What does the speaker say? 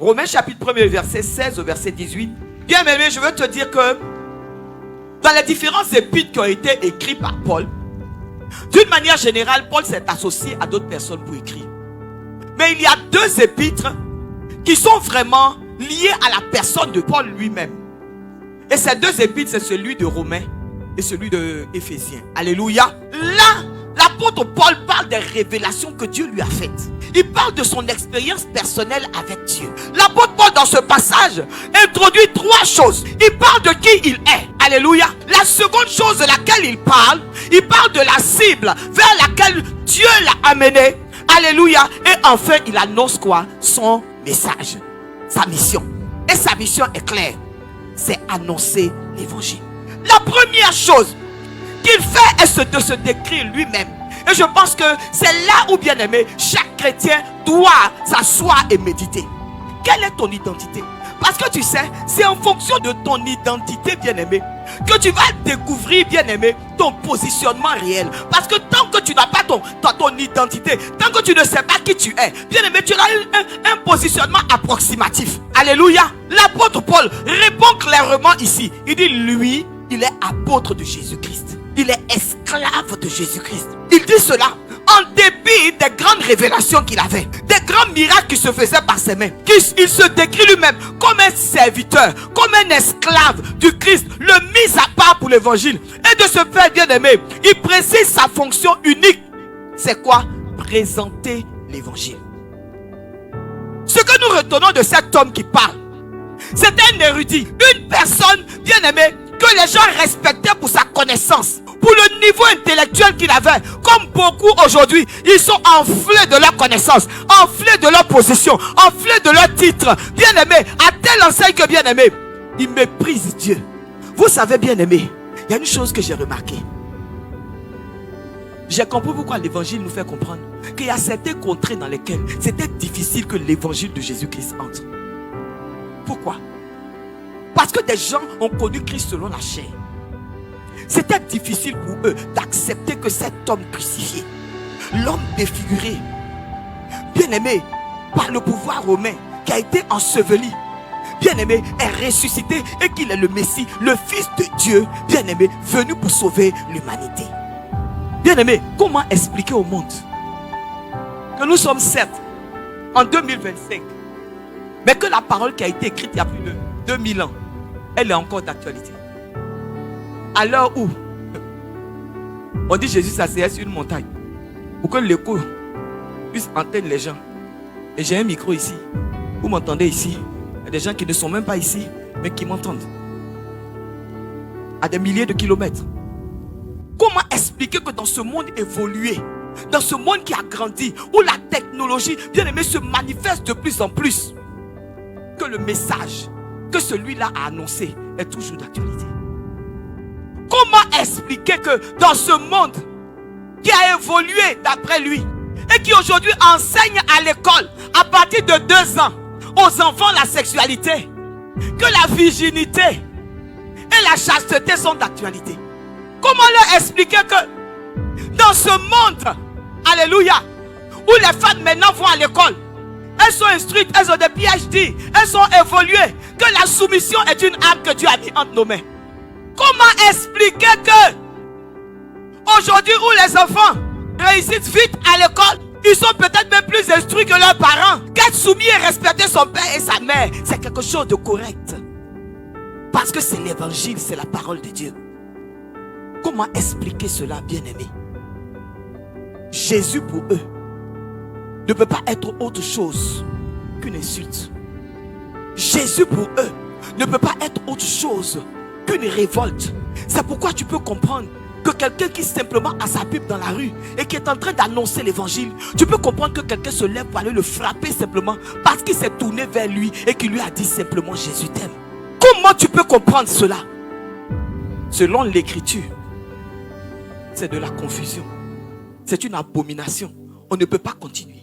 Romains chapitre 1, verset 16 au verset 18. Bien aimé, je veux te dire que dans les différents épîtres qui ont été écrits par Paul, d'une manière générale, Paul s'est associé à d'autres personnes pour écrire. Mais il y a deux épîtres qui sont vraiment liés à la personne de Paul lui-même. Et ces deux épîtres, c'est celui de Romains et celui de Éphésiens. Alléluia. Là, l'apôtre Paul parle des révélations que Dieu lui a faites. Il parle de son expérience personnelle avec Dieu. L'apôtre Paul, dans ce passage, introduit trois choses. Il parle de qui il est. Alléluia. La seconde chose de laquelle il parle de la cible vers laquelle Dieu l'a amené. Alléluia. Et enfin, il annonce quoi? Son message, sa mission. Et sa mission est claire. C'est annoncer l'évangile. La première chose qu'il fait est de se décrire lui-même. Et je pense que c'est là où, bien aimé, chaque chrétien doit s'asseoir et méditer. Quelle est ton identité? Parce que tu sais, c'est en fonction de ton identité, bien aimé, que tu vas découvrir, bien aimé, ton positionnement réel. Parce que tant que tu n'as pas ton identité, tant que tu ne sais pas qui tu es, bien aimé, tu as un positionnement approximatif. Alléluia. L'apôtre Paul répond clairement ici. Il dit, lui, il est apôtre de Jésus-Christ. Il est esclave de Jésus-Christ. Il dit cela en dépit des grandes révélations qu'il avait, des grands miracles qui se faisaient par ses mains. Il se décrit lui-même comme un serviteur, comme un esclave du Christ, le mis à part pour l'évangile. Et de ce fait, bien aimé, il précise sa fonction unique. C'est quoi? Présenter l'évangile. Ce que nous retenons de cet homme qui parle, c'est un érudit, une personne, bien aimée, que les gens respectaient pour sa connaissance, pour le niveau intellectuel qu'il avait. Comme beaucoup aujourd'hui, ils sont enflés de leur connaissance, enflés de leur position, enflés de leur titre. Bien aimé, à telle enseigne que bien aimé, ils méprisent Dieu. Vous savez, bien aimé, il y a une chose que j'ai remarquée. J'ai compris pourquoi l'évangile nous fait comprendre qu'il y a certaines contrées dans lesquelles c'était difficile que l'évangile de Jésus-Christ entre. Pourquoi? Parce que des gens ont connu Christ selon la chair. C'était difficile pour eux d'accepter que cet homme crucifié, l'homme défiguré, bien aimé par le pouvoir romain, qui a été enseveli, bien aimé, est ressuscité et qu'il est le Messie, le Fils de Dieu, bien aimé, venu pour sauver l'humanité. Bien aimé, comment expliquer au monde que nous sommes certes en 2025, mais que la parole qui a été écrite il y a plus de 2000 ans, elle est encore d'actualité. À l'heure où on dit Jésus s'asseyait sur une montagne pour que l'écho puisse entendre les gens. Et j'ai un micro ici. Vous m'entendez ici? Il y a des gens qui ne sont même pas ici, mais qui m'entendent à des milliers de kilomètres. Comment expliquer que dans ce monde évolué, dans ce monde qui a grandi, où la technologie, bien aimé, se manifeste de plus en plus, que le message que celui-là a annoncé est toujours d'actualité? Comment expliquer que dans ce monde qui a évolué d'après lui et qui aujourd'hui enseigne à l'école à partir de 2 ans aux enfants la sexualité, que la virginité et la chasteté sont d'actualité? Comment leur expliquer que dans ce monde, alléluia, où les femmes maintenant vont à l'école, elles sont instruites, elles ont des PhD, elles sont évoluées, que la soumission est une arme que Dieu a mis entre nos mains? Comment expliquer que aujourd'hui où les enfants réussissent vite à l'école, ils sont peut-être même plus instruits que leurs parents, qu'être soumis et respecter son père et sa mère, c'est quelque chose de correct? Parce que c'est l'évangile, c'est la parole de Dieu. Comment expliquer cela, bien-aimé? Jésus pour eux ne peut pas être autre chose qu'une insulte. Jésus pour eux ne peut pas être autre chose qu'une révolte. C'est pourquoi tu peux comprendre que quelqu'un qui simplement a sa Bible dans la rue et qui est en train d'annoncer l'évangile, tu peux comprendre que quelqu'un se lève pour aller le frapper simplement parce qu'il s'est tourné vers lui et qu'il lui a dit simplement Jésus t'aime. Comment tu peux comprendre cela? Selon l'écriture, c'est de la confusion. C'est une abomination. On ne peut pas continuer.